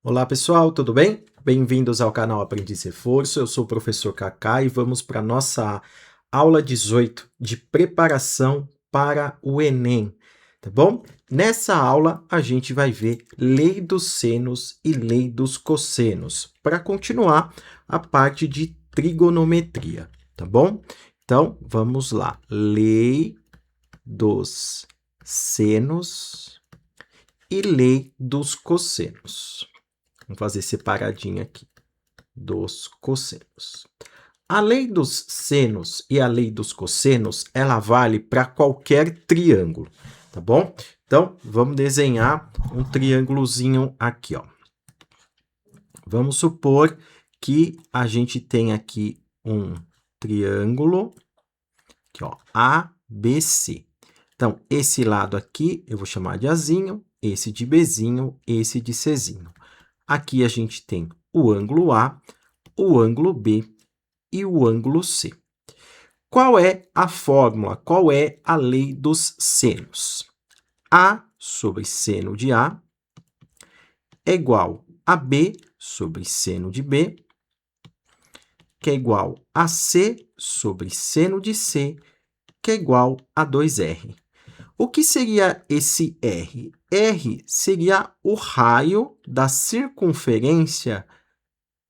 Olá pessoal, tudo bem? Bem-vindos ao canal Aprendiz Reforço, eu sou o professor Kaká e vamos para a nossa aula 18 de preparação para o Enem, tá bom? Nessa aula a gente vai ver lei dos senos e lei dos cossenos, para continuar a parte de trigonometria, tá bom? Então, vamos lá. Lei dos senos e lei dos cossenos. Vamos fazer separadinho aqui, dos cossenos. A lei dos senos e a lei dos cossenos, ela vale para qualquer triângulo, tá bom? Então, vamos desenhar um triângulozinho aqui, ó. Vamos supor que a gente tem aqui um triângulo, aqui, ó, ABC. Então, esse lado aqui eu vou chamar de Azinho, esse de Bzinho, esse de Czinho. Aqui a gente tem o ângulo A, o ângulo B e o ângulo C. Qual é a fórmula? Qual é a lei dos senos? A sobre seno de A é igual a B sobre seno de B, que é igual a C sobre seno de C, que é igual a 2R. O que seria esse R? R seria o raio da circunferência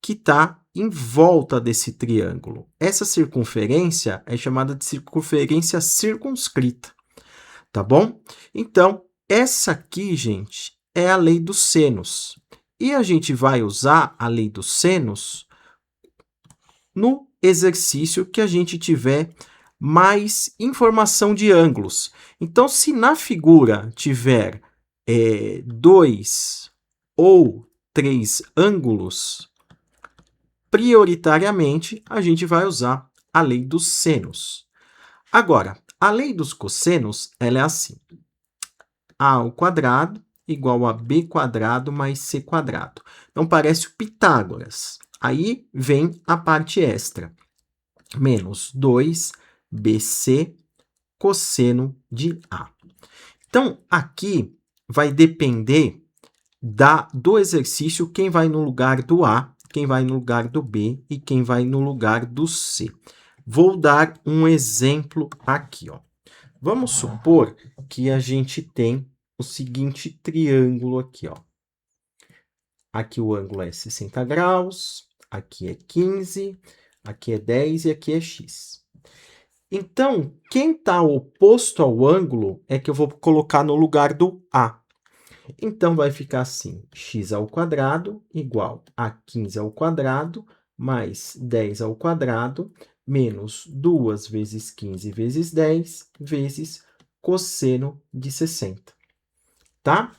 que está em volta desse triângulo. Essa circunferência é chamada de circunferência circunscrita, tá bom? Então, essa aqui, gente, é a lei dos senos. E a gente vai usar a lei dos senos no exercício que a gente tiver mais informação de ângulos. Então, se na figura tiver 2 ou 3 ângulos, prioritariamente, a gente vai usar a lei dos senos. Agora, a lei dos cossenos, ela é assim. A ao quadrado igual a b quadrado mais c quadrado. Então, parece o Pitágoras. Aí vem a parte extra. Menos 2bc cosseno de A. Então, aqui vai depender do exercício quem vai no lugar do A, quem vai no lugar do B e quem vai no lugar do C. Vou dar um exemplo aqui, ó. Vamos supor que a gente tem o seguinte triângulo aqui, ó. Aqui o ângulo é 60 graus, aqui é 15, aqui é 10 e aqui é x. Então, quem está oposto ao ângulo é que eu vou colocar no lugar do A. Então, vai ficar assim, x ao quadrado igual a 15 ao quadrado mais 10 ao quadrado menos 2 vezes 15 vezes 10 vezes cosseno de 60, tá?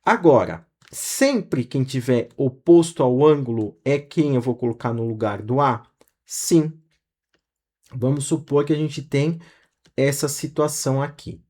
Agora, sempre quem tiver oposto ao ângulo é quem eu vou colocar no lugar do A? Sim. Vamos supor que a gente tem essa situação aqui.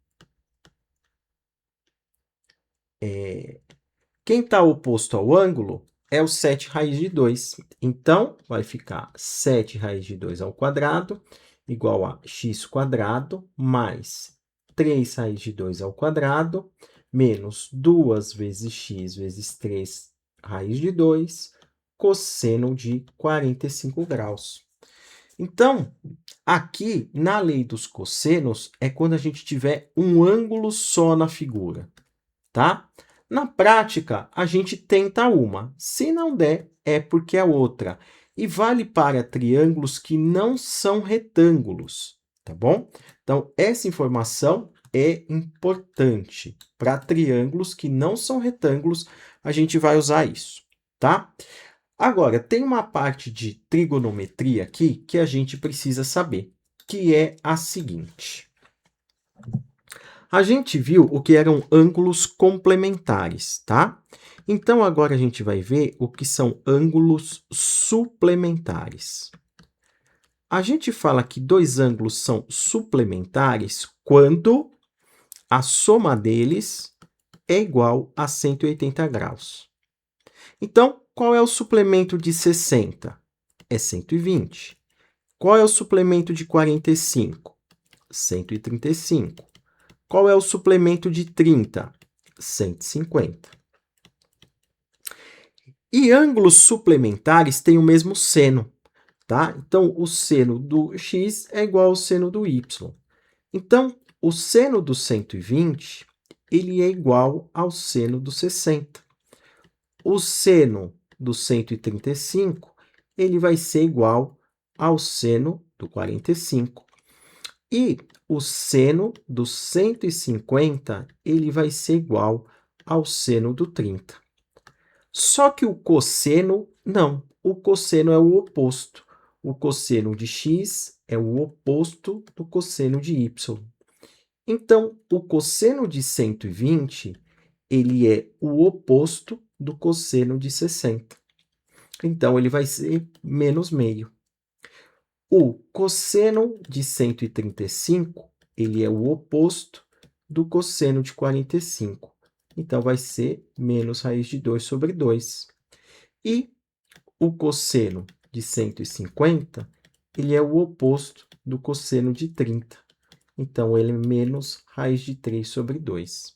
Quem está oposto ao ângulo é o 7 raiz de 2. Então, vai ficar 7 raiz de 2 ao quadrado igual a x quadrado mais 3 raiz de 2 ao quadrado menos 2 vezes x vezes 3 raiz de 2 cosseno de 45 graus. Então, aqui, na lei dos cossenos, é quando a gente tiver um ângulo só na figura, tá? Na prática, a gente tenta uma. Se não der, é porque é outra. E vale para triângulos que não são retângulos, tá bom? Então, essa informação é importante. Para triângulos que não são retângulos, a gente vai usar isso, tá? Agora, tem uma parte de trigonometria aqui que a gente precisa saber, que é a seguinte. A gente viu o que eram ângulos complementares, tá? Então, agora a gente vai ver o que são ângulos suplementares. A gente fala que dois ângulos são suplementares quando a soma deles é igual a 180 graus. Então, qual é o suplemento de 60? É 120. Qual é o suplemento de 45? 135. Qual é o suplemento de 30? 150. E ângulos suplementares têm o mesmo seno, tá? Então, o seno do x é igual ao seno do y. Então, o seno do 120, ele é igual ao seno do 60. O seno do 135, ele vai ser igual ao seno do 45. E o seno do 150, ele vai ser igual ao seno do 30. Só que o cosseno, não. O cosseno é o oposto. O cosseno de x é o oposto do cosseno de y. Então, o cosseno de 120, ele é o oposto do cosseno de 60. Então, ele vai ser menos meio. O cosseno de 135, ele é o oposto do cosseno de 45. Então, vai ser menos raiz de 2 sobre 2. E o cosseno de 150, ele é o oposto do cosseno de 30. Então, ele é menos raiz de 3 sobre 2.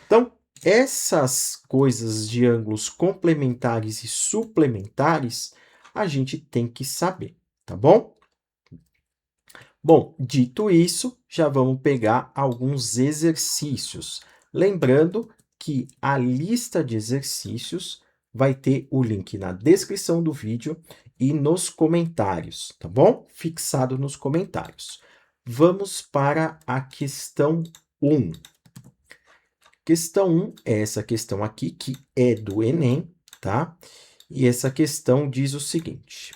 Então, essas coisas de ângulos complementares e suplementares, a gente tem que saber, tá bom? Bom, dito isso, já vamos pegar alguns exercícios. Lembrando que a lista de exercícios vai ter o link na descrição do vídeo e nos comentários, tá bom? Fixado nos comentários. Vamos para a questão 1. Questão 1 é essa questão aqui, que é do Enem, tá? E essa questão diz o seguinte: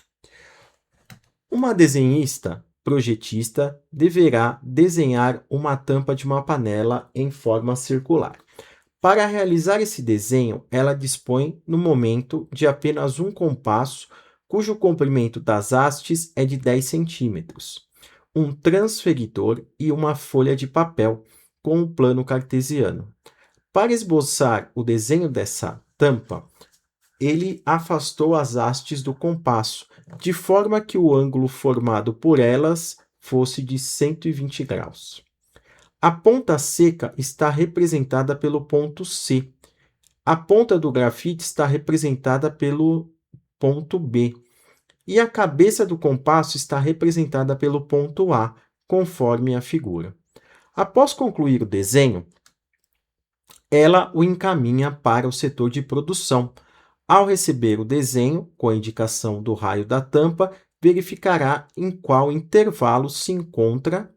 uma desenhista projetista deverá desenhar uma tampa de uma panela em forma circular. Para realizar esse desenho, ela dispõe, no momento, de apenas um compasso, cujo comprimento das hastes é de 10 centímetros, um transferidor e uma folha de papel com um plano cartesiano. Para esboçar o desenho dessa tampa, ele afastou as hastes do compasso, de forma que o ângulo formado por elas fosse de 120 graus. A ponta seca está representada pelo ponto C. A ponta do grafite está representada pelo ponto B. E a cabeça do compasso está representada pelo ponto A, conforme a figura. Após concluir o desenho, ela o encaminha para o setor de produção. Ao receber o desenho, com a indicação do raio da tampa, verificará em qual intervalo se encontra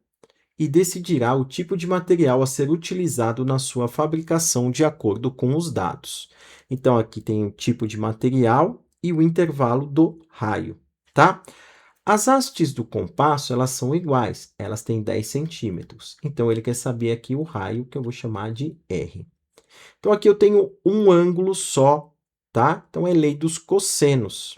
e decidirá o tipo de material a ser utilizado na sua fabricação de acordo com os dados. Então, aqui tem o tipo de material e o intervalo do raio, tá? As hastes do compasso, elas são iguais, elas têm 10 centímetros. Então, ele quer saber aqui o raio, que eu vou chamar de R. Então, aqui eu tenho um ângulo só, tá? Então, é lei dos cossenos.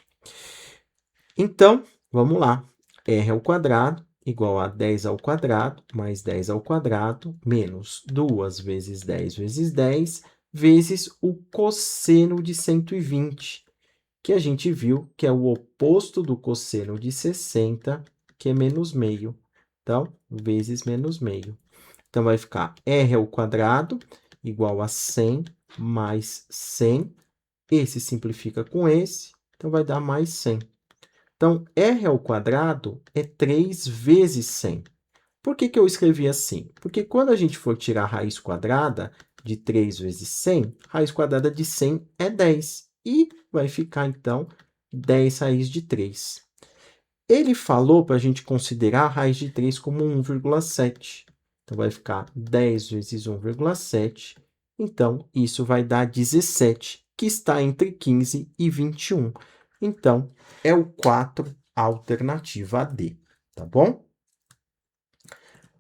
Então, vamos lá. R ao quadrado igual a 10 ao quadrado mais 10 ao quadrado menos 2 vezes 10 vezes 10 vezes o cosseno de 120, que a gente viu que é o oposto do cosseno de 60, que é menos meio. Então, vezes menos meio. Então, vai ficar R ao quadrado igual a 100 mais 100. Esse simplifica com esse, então vai dar mais 100. Então, R ao quadrado é 3 vezes 100. Por que eu escrevi assim? Porque quando a gente for tirar a raiz quadrada de 3 vezes 100, raiz quadrada de 100 é 10. E vai ficar, então, 10 raiz de 3. Ele falou para a gente considerar a raiz de 3 como 1,7. Então, vai ficar 10 vezes 1,7. Então, isso vai dar 17, que está entre 15 e 21. Então, é o 4, alternativa D, tá bom?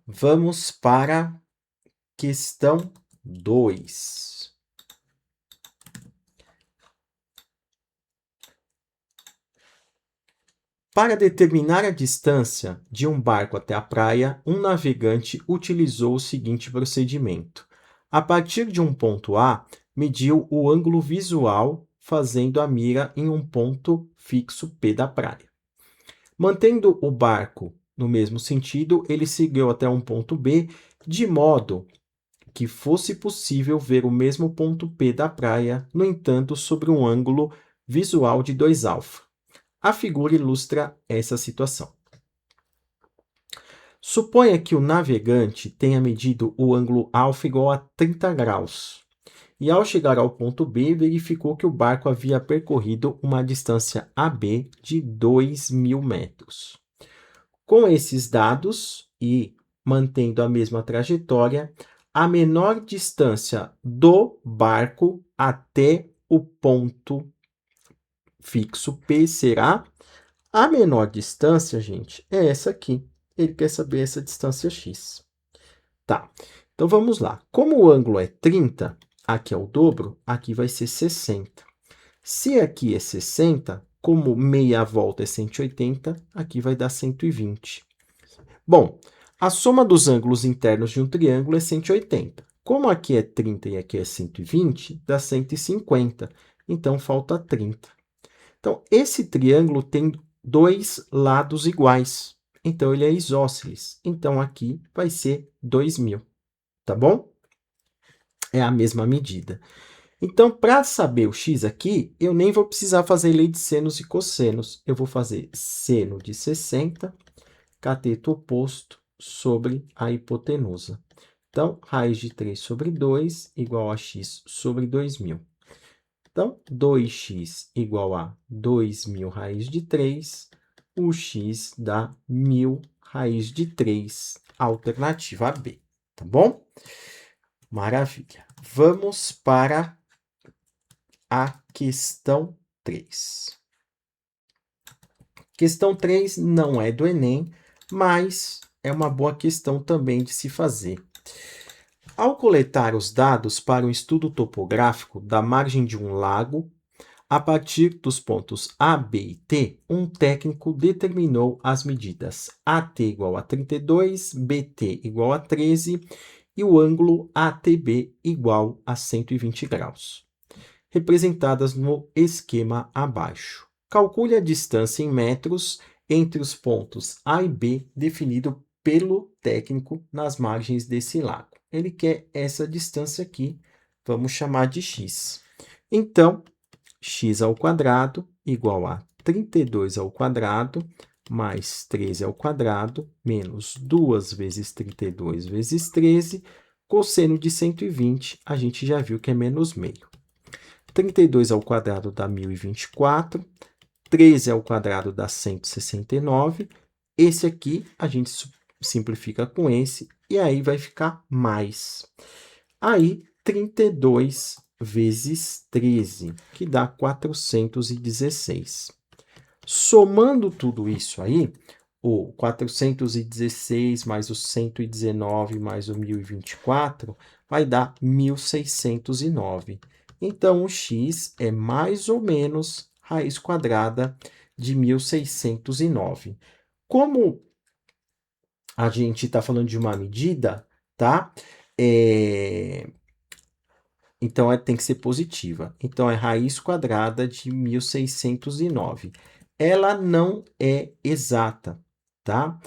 Vamos para a questão 2. Para determinar a distância de um barco até a praia, um navegante utilizou o seguinte procedimento. A partir de um ponto A, mediu o ângulo visual fazendo a mira em um ponto fixo P da praia. Mantendo o barco no mesmo sentido, ele seguiu até um ponto B, de modo que fosse possível ver o mesmo ponto P da praia, no entanto, sobre um ângulo visual de 2α. A figura ilustra essa situação. Suponha que o navegante tenha medido o ângulo alfa igual a 30 graus. E ao chegar ao ponto B, verificou que o barco havia percorrido uma distância AB de 2.000 metros. Com esses dados e mantendo a mesma trajetória, a menor distância do barco até o ponto fixo P será a menor distância, gente, é essa aqui. Ele quer saber essa distância x. Tá, então vamos lá. Como o ângulo é 30, aqui é o dobro, aqui vai ser 60. Se aqui é 60, como meia volta é 180, aqui vai dar 120. Bom, a soma dos ângulos internos de um triângulo é 180. Como aqui é 30 e aqui é 120, dá 150. Então, falta 30. Então, esse triângulo tem dois lados iguais. Então, ele é isósceles. Então, aqui vai ser 2.000. Tá bom? É a mesma medida. Então, para saber o x aqui, eu nem vou precisar fazer lei de senos e cossenos. Eu vou fazer seno de 60, cateto oposto, sobre a hipotenusa. Então, raiz de 3 sobre 2 igual a x sobre 2.000. Então, 2x igual a 2.000 raiz de 3, o x dá 1.000 raiz de 3, alternativa B, tá bom? Maravilha. Vamos para a questão 3. Questão 3 não é do Enem, mas é uma boa questão também de se fazer. Ao coletar os dados para um estudo topográfico da margem de um lago, a partir dos pontos A, B e T, um técnico determinou as medidas AT igual a 32, BT igual a 13 e o ângulo ATB igual a 120 graus, representadas no esquema abaixo. Calcule a distância em metros entre os pontos A e B definido pelo técnico nas margens desse lago. Ele quer essa distância aqui, vamos chamar de x. Então, x ao quadrado igual a 32 ao quadrado mais 13 ao quadrado menos 2 vezes 32 vezes 13, cosseno de 120, a gente já viu que é menos meio. 32 ao quadrado dá 1.024, 13 ao quadrado dá 169, esse aqui a gente simplifica com esse, e aí vai ficar mais. Aí, 32 vezes 13, que dá 416. Somando tudo isso aí, o 416 mais o 119 mais o 1024 vai dar 1609. Então, o x é mais ou menos raiz quadrada de 1609. Como a gente está falando de uma medida, tá? Então, tem que ser positiva. Então, é raiz quadrada de 1609. Ela não é exata, tá?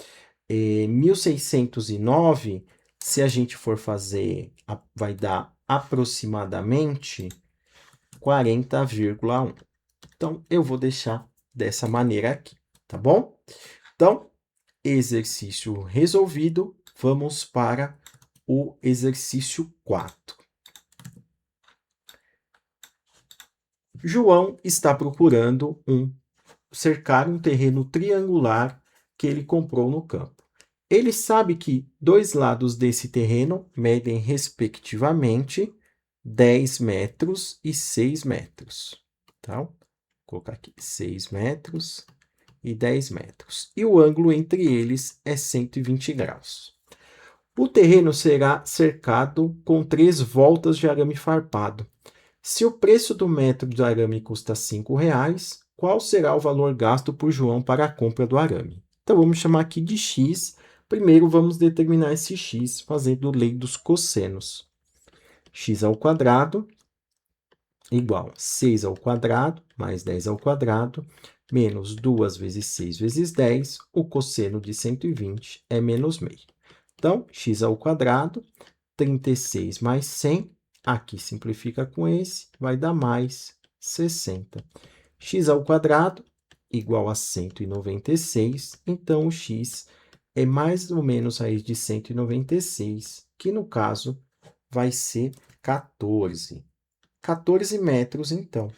1609, se a gente for fazer, vai dar aproximadamente 40,1. Então, eu vou deixar dessa maneira aqui, tá bom? Então, exercício resolvido. Vamos para o exercício 4. João está procurando cercar um terreno triangular que ele comprou no campo. Ele sabe que dois lados desse terreno medem, respectivamente, 10 metros e 6 metros. Então, vou colocar aqui 6 metros e 10 metros. E o ângulo entre eles é 120 graus. O terreno será cercado com 3 voltas de arame farpado. Se o preço do metro de arame custa R$ 5,00, qual será o valor gasto por João para a compra do arame? Então, vamos chamar aqui de x. Primeiro, vamos determinar esse x fazendo lei dos cossenos. X ao quadrado igual a 6 ao quadrado mais 10 ao quadrado menos 2 vezes 6 vezes 10. O cosseno de 120 é menos meio. Então, x ao quadrado, 36 mais 100. Aqui simplifica com esse, vai dar mais 60. x ao quadrado igual a 196, então o x é mais ou menos raiz de 196, que no caso vai ser 14. 14 metros, então.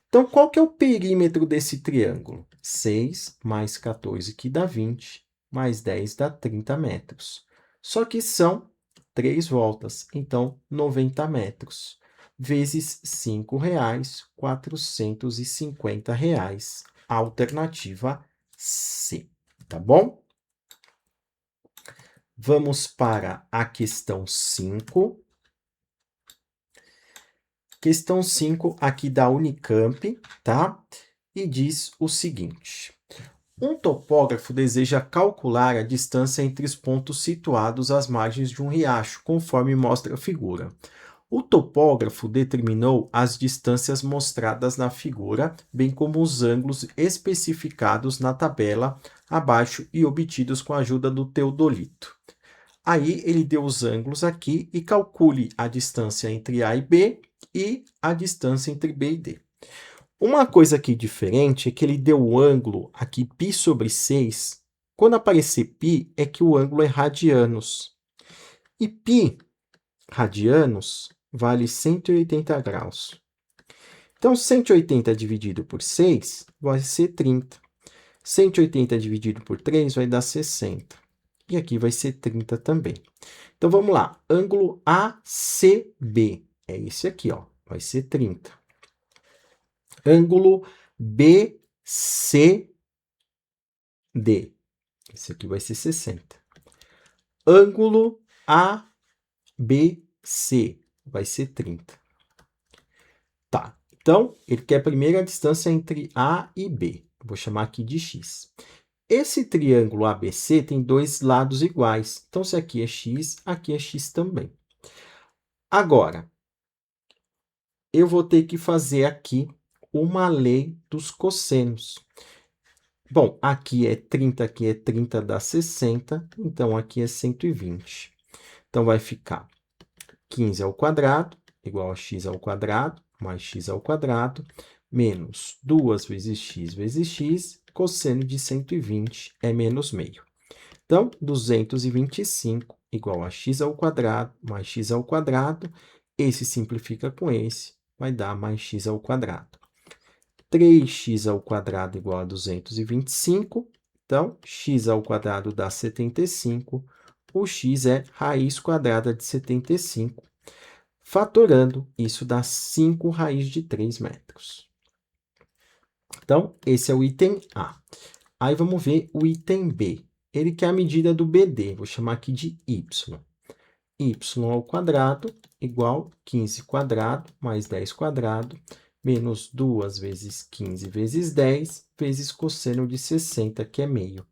Então, qual que é o perímetro desse triângulo? 6 mais 14, que dá 20, mais 10 dá 30 metros. Só que são 3 voltas, então 90 metros, vezes R$ 5,00, R$ 450. Alternativa C, tá bom? Vamos para a questão 5. Questão 5 aqui da Unicamp, tá? E diz o seguinte: um topógrafo deseja calcular a distância entre os pontos situados às margens de um riacho, conforme mostra a figura. O topógrafo determinou as distâncias mostradas na figura, bem como os ângulos especificados na tabela abaixo e obtidos com a ajuda do teodolito. Aí ele deu os ângulos aqui e calcule a distância entre A e B e a distância entre B e D. Uma coisa aqui diferente é que ele deu o ângulo aqui π sobre 6. Quando aparecer π, é que o ângulo é radianos. E π radianos vale 180 graus. Então, 180 dividido por 6 vai ser 30. 180 dividido por 3 vai dar 60. E aqui vai ser 30 também. Então, vamos lá. Ângulo ACB. É esse aqui, ó. Vai ser 30. Ângulo BCD. Esse aqui vai ser 60. Ângulo ABC vai ser 30. Tá. Então, ele quer primeiro a distância entre A e B. Vou chamar aqui de x. Esse triângulo ABC tem dois lados iguais. Então, se aqui é x também. Agora, eu vou ter que fazer aqui uma lei dos cossenos. Bom, aqui é 30 dá 60, então aqui é 120. Então, vai ficar 15 ao quadrado, igual a x ao quadrado, mais x ao quadrado, menos 2 vezes x, cosseno de 120 é menos meio. Então, 225 igual a x ao quadrado, mais x ao quadrado, esse simplifica com esse, vai dar mais x ao quadrado. 3x ao quadrado igual a 225, então, x ao quadrado dá 75, o x é raiz quadrada de 75. Fatorando, isso dá 5 raiz de 3 metros. Então, esse é o item A. Aí, vamos ver o item B. Ele quer a medida do BD, vou chamar aqui de y. Y ao quadrado igual 15 quadrado mais 10 quadrado, menos 2 vezes 15 vezes 10, vezes cosseno de 60, que é meio.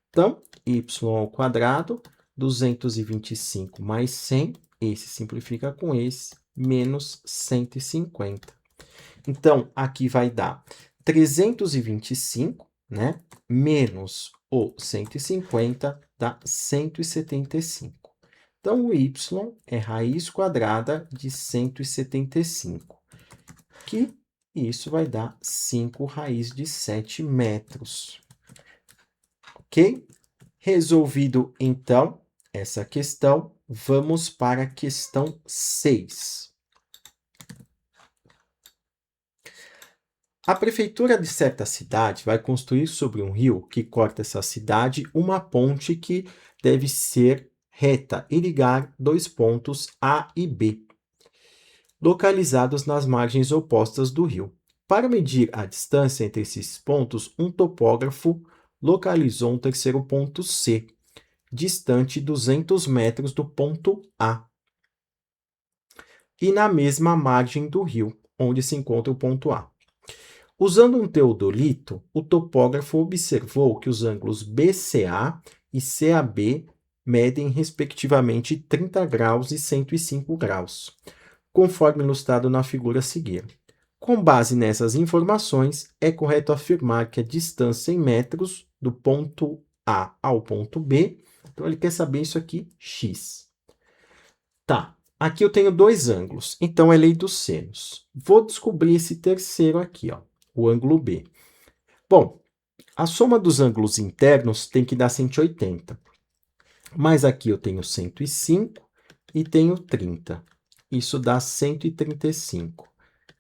Então, y ao quadrado, 225 mais 100, esse simplifica com esse, menos 150. Então, aqui vai dar 325, né? Menos o 150 dá 175. Então, o y é raiz quadrada de 175, que isso vai dar 5 raiz de 7 metros. Ok? Resolvido, então, essa questão, vamos para a questão 6. A prefeitura de certa cidade vai construir sobre um rio que corta essa cidade uma ponte que deve ser reta e ligar dois pontos A e B, localizados nas margens opostas do rio. Para medir a distância entre esses pontos, um topógrafo localizou um terceiro ponto C, distante 200 metros do ponto A, e na mesma margem do rio, onde se encontra o ponto A. Usando um teodolito, o topógrafo observou que os ângulos BCA e CAB medem respectivamente 30 graus e 105 graus, conforme ilustrado na figura a seguir. Com base nessas informações, é correto afirmar que a distância em metros do ponto A ao ponto B, então ele quer saber isso aqui, x. Tá, aqui eu tenho dois ângulos, então é lei dos senos. Vou descobrir esse terceiro aqui, ó. o ângulo B. Bom, a soma dos ângulos internos tem que dar 180. Mas aqui eu tenho 105 e tenho 30. Isso dá 135.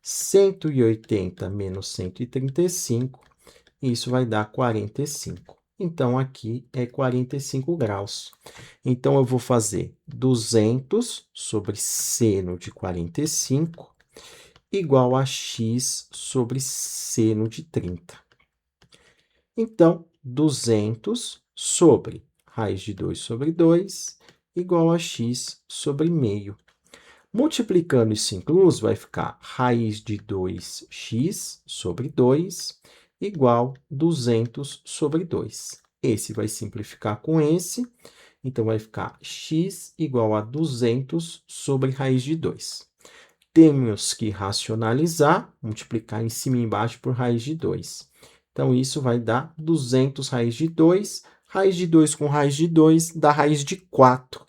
180 menos 135, isso vai dar 45. Então, aqui é 45 graus. Então, eu vou fazer 200 sobre seno de 45 igual a x sobre seno de 30. Então, 200 sobre raiz de 2 sobre 2 igual a x sobre meio. Multiplicando isso incluso, vai ficar raiz de 2x sobre 2 igual 200 sobre 2. Esse vai simplificar com esse, então vai ficar x igual a 200 sobre raiz de 2. Temos que racionalizar, multiplicar em cima e embaixo por raiz de 2. Então, isso vai dar 200 raiz de 2. Raiz de 2 com raiz de 2 dá raiz de 4,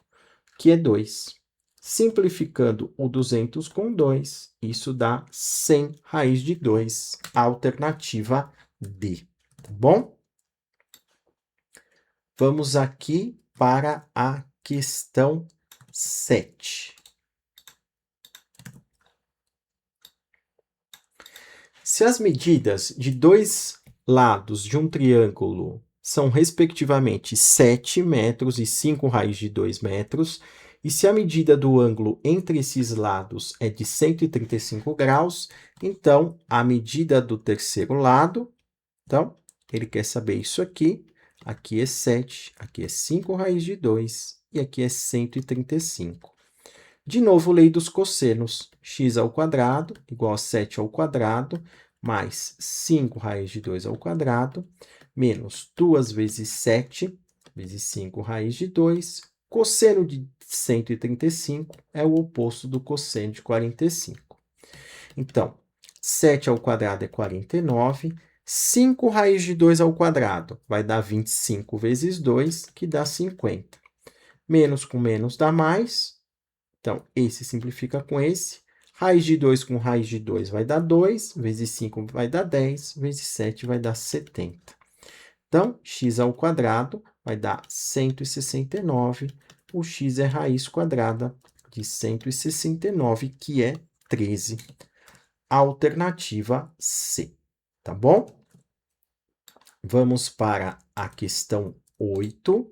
que é 2. Simplificando o 200 com 2, isso dá 100 raiz de 2, alternativa D, tá bom? Vamos aqui para a questão 7. Se as medidas de dois lados de um triângulo são, respectivamente, 7 metros e 5 raiz de 2 metros, e se a medida do ângulo entre esses lados é de 135 graus, então, a medida do terceiro lado, então, ele quer saber isso aqui é 7, aqui é 5 raiz de 2, e aqui é 135. De novo, lei dos cossenos, x ao quadrado igual a 7 ao quadrado, mais 5 raiz de 2 ao quadrado, menos 2 vezes 7, vezes 5 raiz de 2, cosseno de 135 é o oposto do cosseno de 45. Então, 7 ao quadrado é 49, 5 raiz de 2 ao quadrado vai dar 25 vezes 2, que dá 50. Menos com menos dá mais, então, esse simplifica com esse. Raiz de 2 com raiz de 2 vai dar 2, vezes 5 vai dar 10, vezes 7 vai dar 70. Então, x ao quadrado vai dar 169. O x é raiz quadrada de 169, que é 13. Alternativa C, tá bom? Vamos para a questão 8.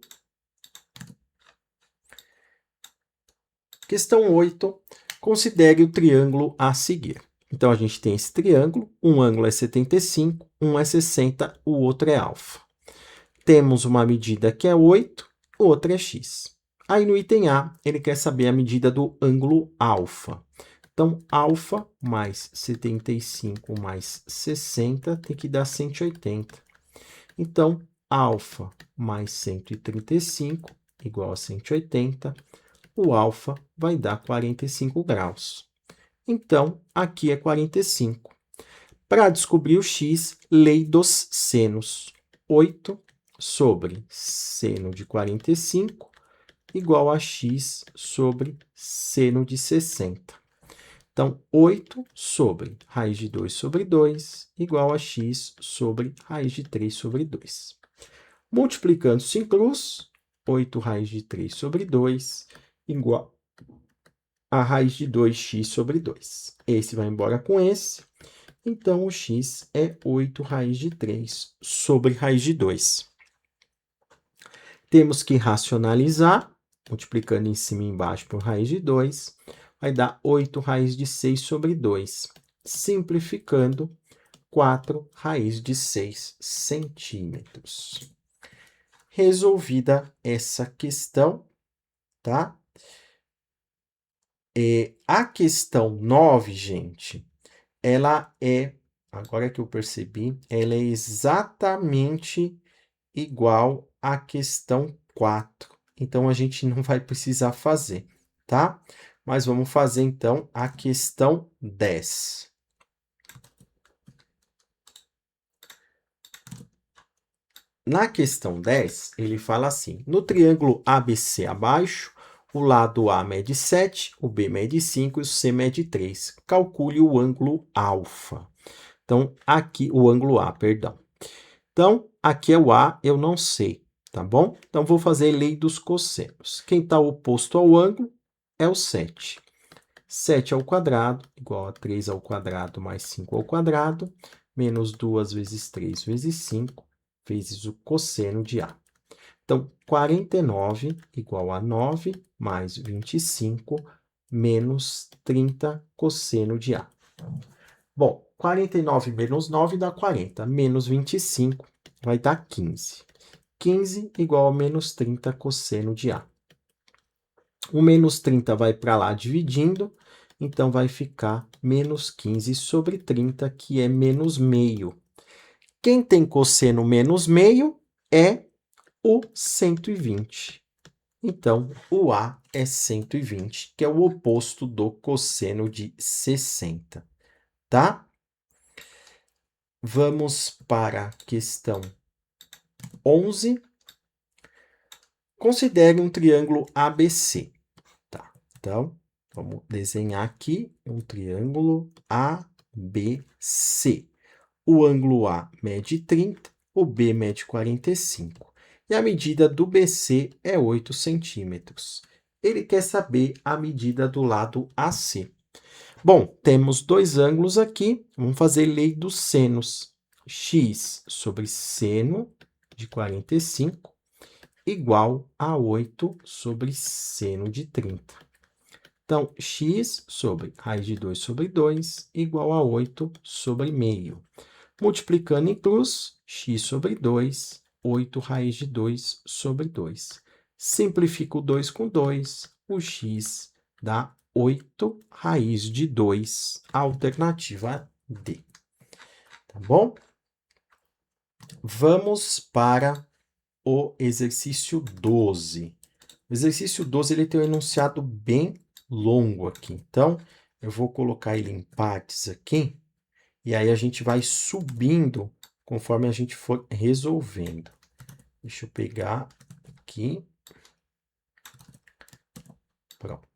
Questão 8. Considere o triângulo a seguir. Então, a gente tem esse triângulo, um ângulo é 75, um é 60, o outro é alfa. Temos uma medida que é 8, outra é x. Aí, no item A, ele quer saber a medida do ângulo alfa. Então, alfa mais 75 mais 60 tem que dar 180. Então, alfa mais 135 igual a 180. O alfa vai dar 45 graus. Então, aqui é 45. Para descobrir o x, lei dos senos. 8 sobre seno de 45 igual a x sobre seno de 60. Então, 8 sobre raiz de 2 sobre 2 igual a x sobre raiz de 3 sobre 2. Multiplicando isso em cruz, 8 raiz de 3 sobre 2 igual a raiz de 2x sobre 2. Esse vai embora com esse. Então, o x é 8 raiz de 3 sobre raiz de 2. Temos que racionalizar, multiplicando em cima e embaixo por raiz de 2, vai dar 8 raiz de 6 sobre 2. Simplificando, 4 raiz de 6 centímetros. Resolvida essa questão, tá? A questão 9, gente, ela é, agora que eu percebi, ela é exatamente igual à questão 4. Então, a gente não vai precisar fazer, tá? Mas vamos fazer, então, a questão 10. Na questão 10, ele fala assim, no triângulo ABC abaixo, o lado A mede 7, o B mede 5 e o C mede 3. Calcule o ângulo alfa. Então, aqui, o ângulo A, perdão. Então, aqui é o A, eu não sei, tá bom? Então, vou fazer lei dos cossenos. Quem está oposto ao ângulo é o 7. 7 ao quadrado, igual a 3 ao quadrado mais 5 ao quadrado, menos 2 vezes 3 vezes 5, vezes o cosseno de A. Então, 49 igual a 9 mais 25 menos 30 cosseno de A. Bom, 49 menos 9 dá 40, menos 25 vai dar 15. 15 igual a menos 30 cosseno de A. O menos 30 vai para lá dividindo, então vai ficar menos 15 sobre 30, que é menos meio. Quem tem cosseno menos meio é o 120. Então, o A é 120, que é o oposto do cosseno de 60, tá? Vamos para a questão 11. Considere um triângulo ABC. Tá, então, vamos desenhar aqui um triângulo ABC. O ângulo A mede 30, o B mede 45. E a medida do BC é 8 centímetros. Ele quer saber a medida do lado AC. Bom, temos dois ângulos aqui. Vamos fazer lei dos senos. X sobre seno de 45 igual a 8 sobre seno de 30. Então, x sobre raiz de 2 sobre 2 igual a 8 sobre meio. Multiplicando em cruz, x sobre 2, 8 raiz de 2 sobre 2. Simplifico 2 com 2, o x dá 8 raiz de 2, alternativa D. Tá bom? Vamos para o exercício 12. O exercício 12 ele tem um enunciado bem longo aqui. Então, eu vou colocar ele em partes aqui, e aí a gente vai subindo conforme a gente for resolvendo. Deixa eu pegar aqui. Pronto.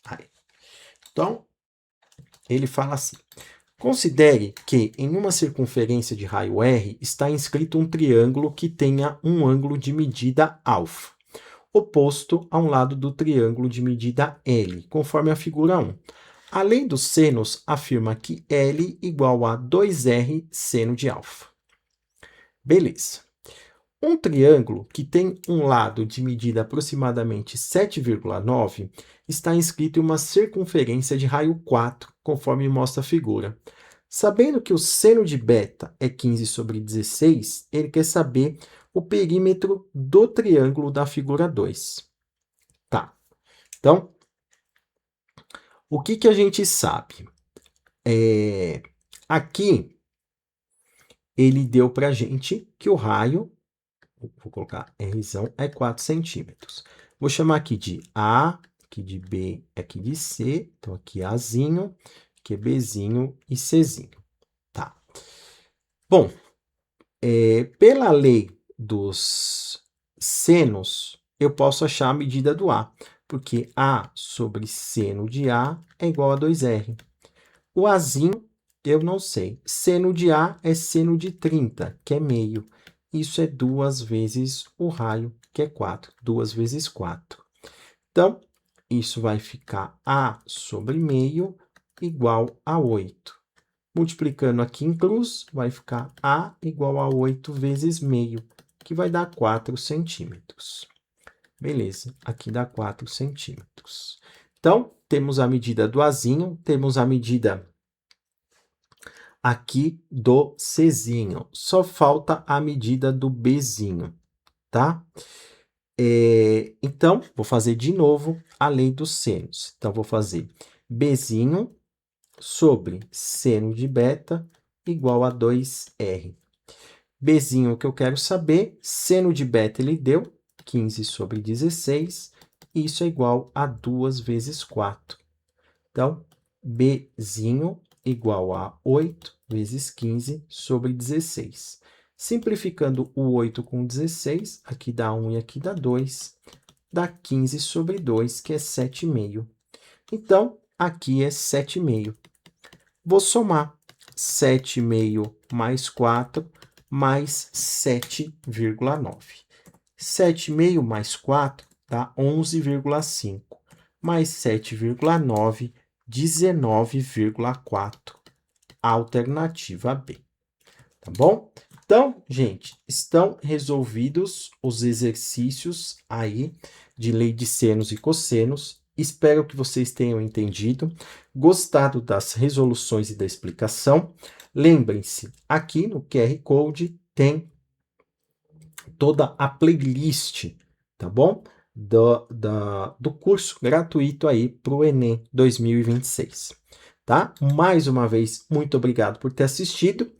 Aí. Então, ele fala assim: considere que em uma circunferência de raio R está inscrito um triângulo que tenha um ângulo de medida alfa, oposto a um lado do triângulo de medida L, conforme a figura 1. A lei dos senos afirma que L igual a 2R seno de alfa. Beleza. Um triângulo que tem um lado de medida aproximadamente 7,9 está inscrito em uma circunferência de raio 4, conforme mostra a figura. Sabendo que o seno de beta é 15 sobre 16, ele quer saber o perímetro do triângulo da figura 2. Tá. Então, o que a gente sabe? Aqui, ele deu para a gente que o raio, vou colocar R é 4 centímetros. Vou chamar aqui de A, aqui de B, aqui de C. Então, aqui Azinho, aqui é Bzinho e Czinho. Tá. Bom, pela lei dos senos, eu posso achar a medida do A, porque A sobre seno de A é igual a 2R. O Azinho, eu não sei. Seno de A é seno de 30, que é meio. Isso é 2 vezes o raio, que é 4. 2 vezes 4. Então, isso vai ficar A sobre meio igual a 8. Multiplicando aqui em cruz, vai ficar A igual a 8 vezes meio, que vai dar 4 centímetros. Beleza, aqui dá 4 centímetros. Então, temos a medida do Azinho, temos a medida aqui do Czinho. Só falta a medida do Bzinho, tá? Então, vou fazer de novo a lei dos senos. Então, vou fazer Bzinho sobre seno de beta igual a 2R. Bzinho que eu quero saber, seno de beta ele deu 15 sobre 16, isso é igual a 2 vezes 4. Então, Bzinho igual a 8 vezes 15 sobre 16. Simplificando o 8 com 16, aqui dá 1 e aqui dá 2, dá 15 sobre 2, que é 7,5. Então, aqui é 7,5. Vou somar 7,5 mais 4 mais 7,9. 7,5 mais 4 dá 11,5. Mais 7,9, 19,4. Alternativa B. Tá bom? Então, gente, estão resolvidos os exercícios aí de lei de senos e cossenos. Espero que vocês tenham entendido, gostado das resoluções e da explicação. Lembrem-se, aqui no QR Code tem toda a playlist, tá bom? Do curso gratuito aí para o Enem 2026, tá? Mais uma vez, muito obrigado por ter assistido,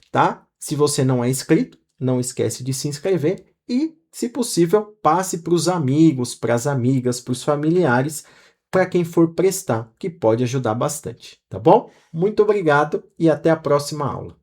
tá? Se você não é inscrito, não esquece de se inscrever e, se possível, passe para os amigos, para as amigas, para os familiares, para quem for prestar, que pode ajudar bastante, tá bom? Muito obrigado e até a próxima aula.